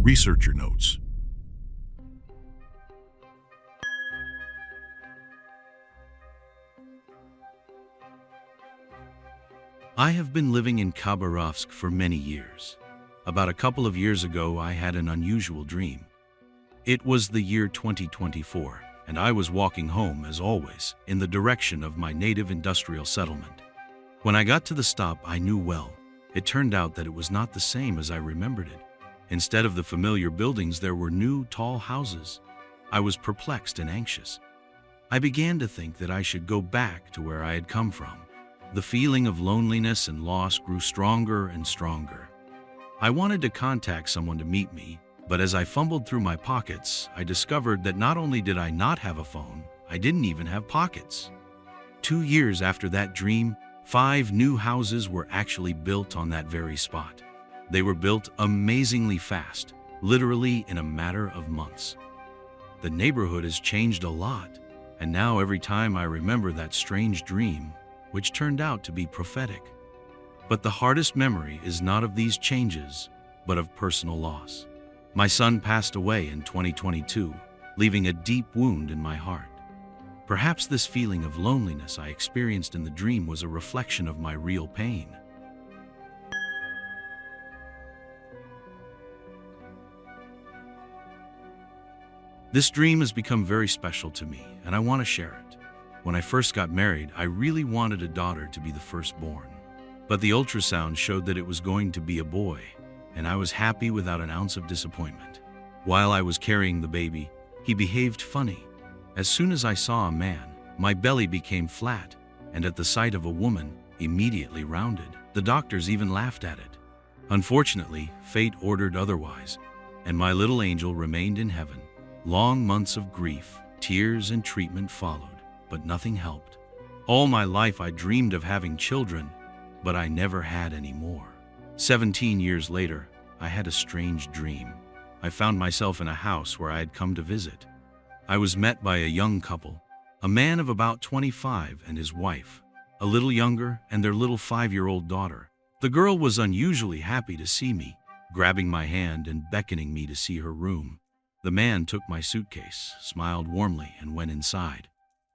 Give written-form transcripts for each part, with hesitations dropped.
Researcher notes. I have been living in Khabarovsk for many years. About a couple of years ago, I had an unusual dream. It was the year 2024, and I was walking home, as always, in the direction of my native industrial settlement. When I got to the stop, I knew well. It turned out that it was not the same as I remembered it. Instead of the familiar buildings, there were new, tall houses. I was perplexed and anxious. I began to think that I should go back to where I had come from. The feeling of loneliness and loss grew stronger and stronger. I wanted to contact someone to meet me, but as I fumbled through my pockets, I discovered that not only did I not have a phone, I didn't even have pockets. 2 years after that dream, 5 new houses were actually built on that very spot. They were built amazingly fast, literally in a matter of months. The neighborhood has changed a lot, and now every time I remember that strange dream, which turned out to be prophetic. But the hardest memory is not of these changes, but of personal loss. My son passed away in 2022, leaving a deep wound in my heart. Perhaps this feeling of loneliness I experienced in the dream was a reflection of my real pain. This dream has become very special to me, and I want to share it. When I first got married, I really wanted a daughter to be the firstborn. But the ultrasound showed that it was going to be a boy, and I was happy without an ounce of disappointment. While I was carrying the baby, he behaved funny. As soon as I saw a man, my belly became flat, and at the sight of a woman, immediately rounded. The doctors even laughed at it. Unfortunately, fate ordered otherwise, and my little angel remained in heaven. Long months of grief, tears, and treatment followed, but nothing helped. All my life I dreamed of having children, but I never had any more. 17 years later, I had a strange dream. I found myself in a house where I had come to visit. I was met by a young couple, a man of about 25 and his wife, a little younger, and their little 5-year-old daughter. The girl was unusually happy to see me, grabbing my hand and beckoning me to see her room. The man took my suitcase, smiled warmly, and went inside.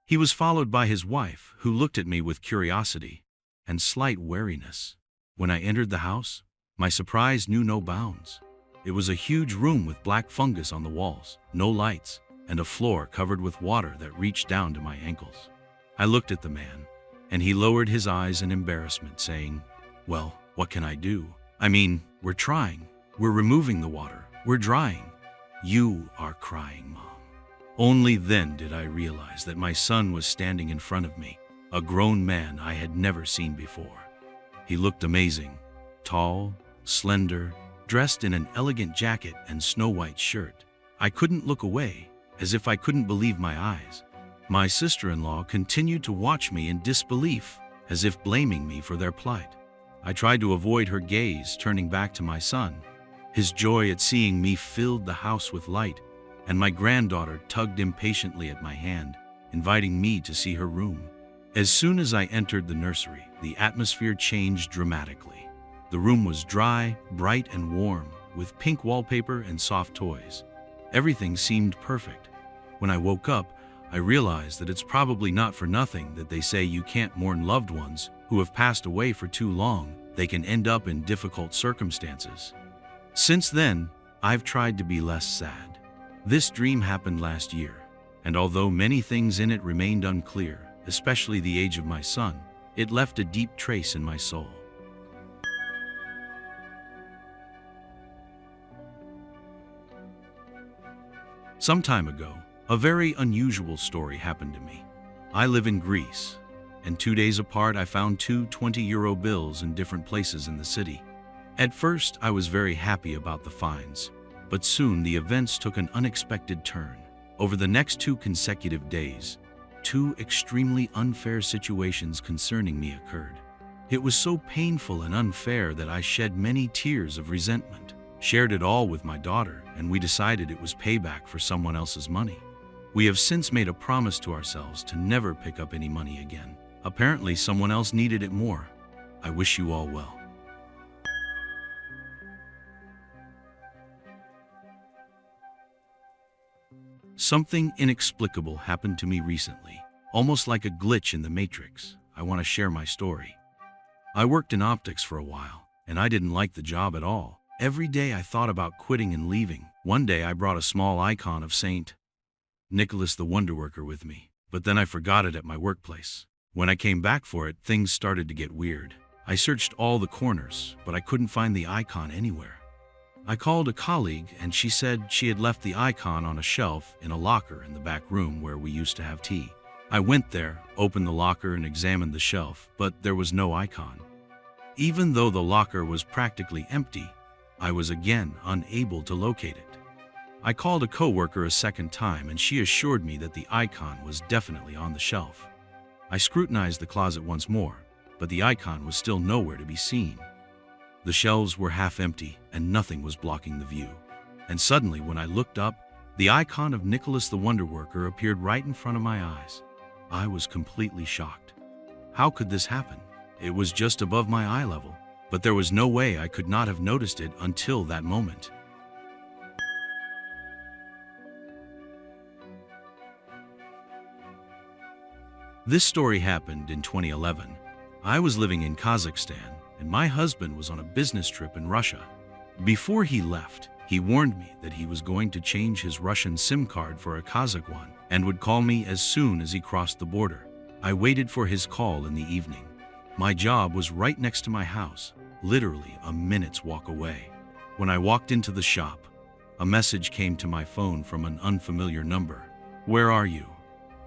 He was followed by his wife, who looked at me with curiosity and slight wariness. When I entered the house, my surprise knew no bounds. It was a huge room with black fungus on the walls, no lights, and a floor covered with water that reached down to my ankles. I looked at the man, and he lowered his eyes in embarrassment, saying, "Well, what can I do? I mean, we're trying. We're removing the water. We're drying. You are crying, Mom." Only then did I realize that my son was standing in front of me, a grown man I had never seen before. He looked amazing, tall, slender, dressed in an elegant jacket and snow-white shirt. I couldn't look away, as if I couldn't believe my eyes. My sister-in-law continued to watch me in disbelief, as if blaming me for their plight. I tried to avoid her gaze, turning back to my son. His joy at seeing me filled the house with light, and my granddaughter tugged impatiently at my hand, inviting me to see her room. As soon as I entered the nursery, the atmosphere changed dramatically. The room was dry, bright, and warm, with pink wallpaper and soft toys. Everything seemed perfect. When I woke up, I realized that it's probably not for nothing that they say you can't mourn loved ones who have passed away for too long. They can end up in difficult circumstances. Since then, I've tried to be less sad. This dream happened last year, and although many things in it remained unclear, especially the age of my son, it left a deep trace in my soul. Some time ago, a very unusual story happened to me. I live in Greece, and 2 days apart I found 2 20-euro bills in different places in the city. At first, I was very happy about the finds, but soon the events took an unexpected turn. Over the next 2 consecutive days, 2 extremely unfair situations concerning me occurred. It was so painful and unfair that I shed many tears of resentment, shared it all with my daughter, and we decided it was payback for someone else's money. We have since made a promise to ourselves to never pick up any money again. Apparently, someone else needed it more. I wish you all well. Something inexplicable happened to me recently, almost like a glitch in the Matrix. I want to share my story. I worked in optics for a while, and I didn't like the job at all. Every day I thought about quitting and leaving. One day I brought a small icon of Saint Nicholas the Wonderworker with me, but then I forgot it at my workplace. When I came back for it, things started to get weird. I searched all the corners, but I couldn't find the icon anywhere. I called a colleague, and she said she had left the icon on a shelf in a locker in the back room where we used to have tea. I went there, opened the locker, and examined the shelf, but there was no icon. Even though the locker was practically empty, I was again unable to locate it. I called a coworker a second time, and she assured me that the icon was definitely on the shelf. I scrutinized the closet once more, but the icon was still nowhere to be seen. The shelves were half empty, and nothing was blocking the view. And suddenly, when I looked up, the icon of Nicholas the Wonderworker appeared right in front of my eyes. I was completely shocked. How could this happen? It was just above my eye level, but there was no way I could not have noticed it until that moment. This story happened in 2011. I was living in Kazakhstan, and my husband was on a business trip in Russia. Before he left, he warned me that he was going to change his Russian SIM card for a Kazakh one and would call me as soon as he crossed the border. I waited for his call in the evening. My job was right next to my house, literally a minute's walk away. When I walked into the shop, a message came to my phone from an unfamiliar number. "Where are you?"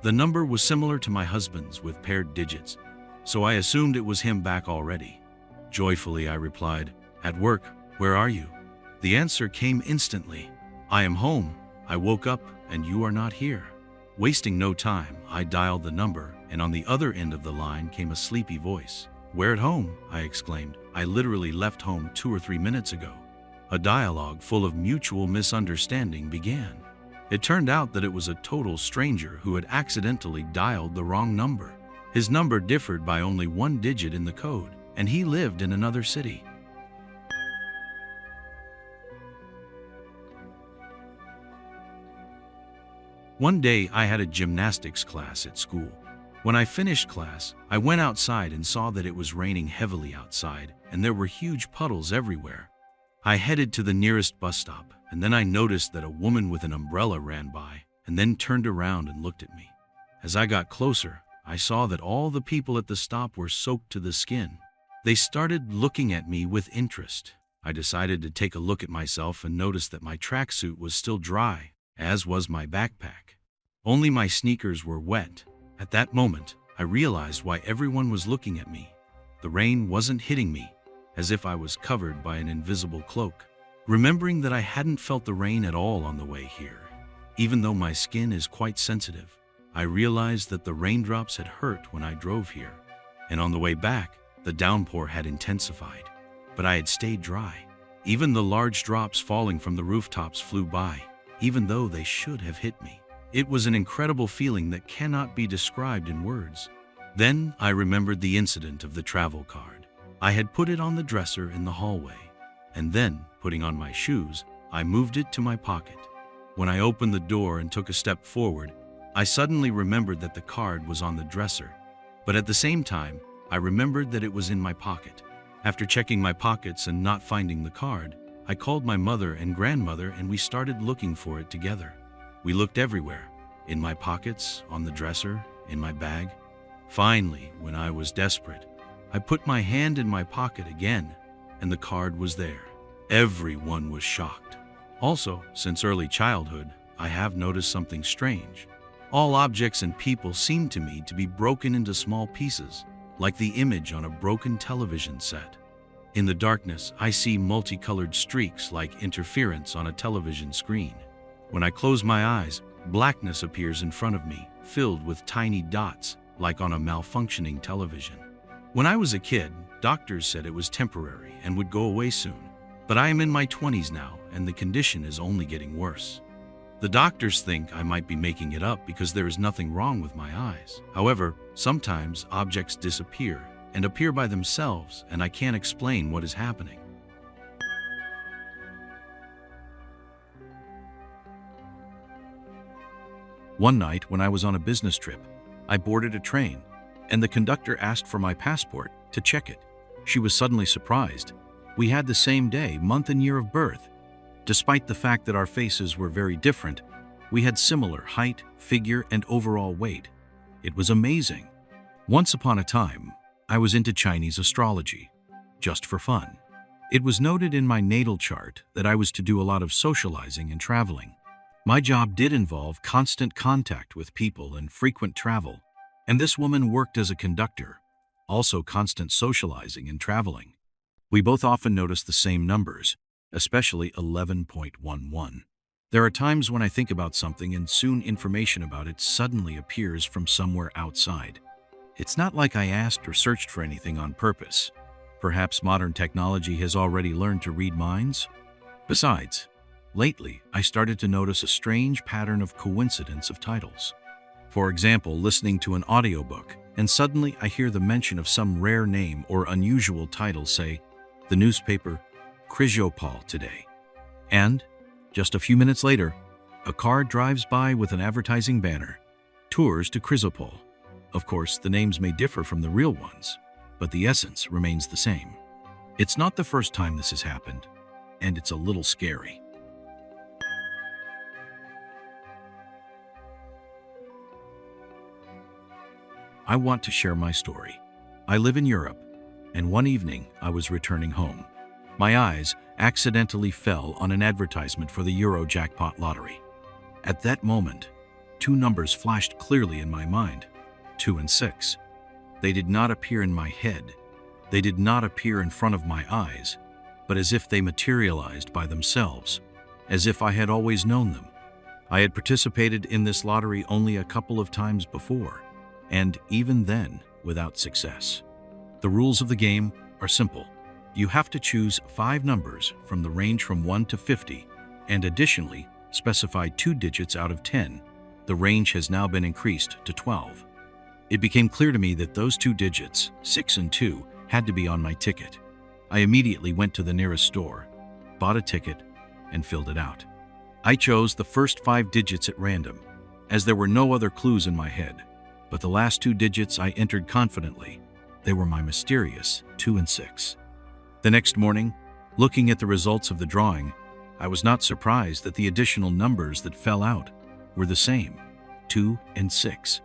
The number was similar to my husband's with paired digits, so I assumed it was him back already. Joyfully, I replied, "At work. Where are you?" The answer came instantly. "I am home. I woke up and you are not here." Wasting no time, I dialed the number, and on the other end of the line came a sleepy voice. "Where at home?" I exclaimed. "I literally left home 2 or 3 minutes ago." A dialogue full of mutual misunderstanding began. It turned out that it was a total stranger who had accidentally dialed the wrong number. His number differed by only 1 digit in the code, and he lived in another city. One day, I had a gymnastics class at school. When I finished class, I went outside and saw that it was raining heavily outside, and there were huge puddles everywhere. I headed to the nearest bus stop, and then I noticed that a woman with an umbrella ran by, and then turned around and looked at me. As I got closer, I saw that all the people at the stop were soaked to the skin. They started looking at me with interest. I decided to take a look at myself and noticed that my tracksuit was still dry, as was my backpack. Only my sneakers were wet. At that moment, I realized why everyone was looking at me. The rain wasn't hitting me, as if I was covered by an invisible cloak. Remembering that I hadn't felt the rain at all on the way here, even though my skin is quite sensitive, I realized that the raindrops had hurt when I drove here, and on the way back, the downpour had intensified, but I had stayed dry. Even the large drops falling from the rooftops flew by, even though they should have hit me. It was an incredible feeling that cannot be described in words. Then I remembered the incident of the travel card. I had put it on the dresser in the hallway, and then, putting on my shoes, I moved it to my pocket. When I opened the door and took a step forward, I suddenly remembered that the card was on the dresser, but at the same time, I remembered that it was in my pocket. After checking my pockets and not finding the card, I called my mother and grandmother, and we started looking for it together. We looked everywhere, in my pockets, on the dresser, in my bag. Finally, when I was desperate, I put my hand in my pocket again, and the card was there. Everyone was shocked. Also, since early childhood, I have noticed something strange. All objects and people seem to me to be broken into small pieces, like the image on a broken television set. In the darkness, I see multicolored streaks like interference on a television screen. When I close my eyes, blackness appears in front of me, filled with tiny dots, like on a malfunctioning television. When I was a kid, doctors said it was temporary and would go away soon. But I am in my 20s now, and the condition is only getting worse. The doctors think I might be making it up because there is nothing wrong with my eyes. However, sometimes objects disappear and appear by themselves, and I can't explain what is happening. One night, when I was on a business trip, I boarded a train, and the conductor asked for my passport to check it. She was suddenly surprised. We had the same day, month and year of birth. Despite the fact that our faces were very different, we had similar height, figure, and overall weight. It was amazing. Once upon a time, I was into Chinese astrology, just for fun. It was noted in my natal chart that I was to do a lot of socializing and traveling. My job did involve constant contact with people and frequent travel, and this woman worked as a conductor, also constant socializing and traveling. We both often noticed the same numbers, especially 11.11. There are times when I think about something and soon information about it suddenly appears from somewhere outside. It's not like I asked or searched for anything on purpose. Perhaps modern technology has already learned to read minds? Besides, lately I started to notice a strange pattern of coincidence of titles. For example, listening to an audiobook, and suddenly I hear the mention of some rare name or unusual title, say, the newspaper Chrysopol today. And, just a few minutes later, a car drives by with an advertising banner, Tours to Chrysopol. Of course, the names may differ from the real ones, but the essence remains the same. It's not the first time this has happened, and it's a little scary. I want to share my story. I live in Europe, and one evening I was returning home. My eyes accidentally fell on an advertisement for the Euro jackpot lottery. At that moment, two numbers flashed clearly in my mind, 2 and 6. They did not appear in my head. They did not appear in front of my eyes, but as if they materialized by themselves, as if I had always known them. I had participated in this lottery only a couple of times before, and even then, without success. The rules of the game are simple. You have to choose 5 numbers from the range from 1 to 50, and additionally, specify 2 digits out of 10. The range has now been increased to 12. It became clear to me that those 2 digits, 6 and 2, had to be on my ticket. I immediately went to the nearest store, bought a ticket, and filled it out. I chose the first 5 digits at random, as there were no other clues in my head, but the last 2 digits I entered confidently. They were my mysterious 2 and 6. The next morning, looking at the results of the drawing, I was not surprised that the additional numbers that fell out were the same, 2 and 6.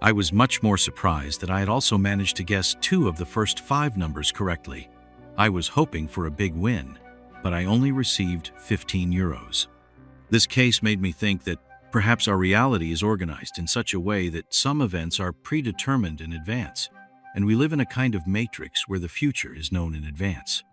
I was much more surprised that I had also managed to guess 2 of the first 5 numbers correctly. I was hoping for a big win, but I only received 15 euros. This case made me think that perhaps our reality is organized in such a way that some events are predetermined in advance, and we live in a kind of matrix where the future is known in advance.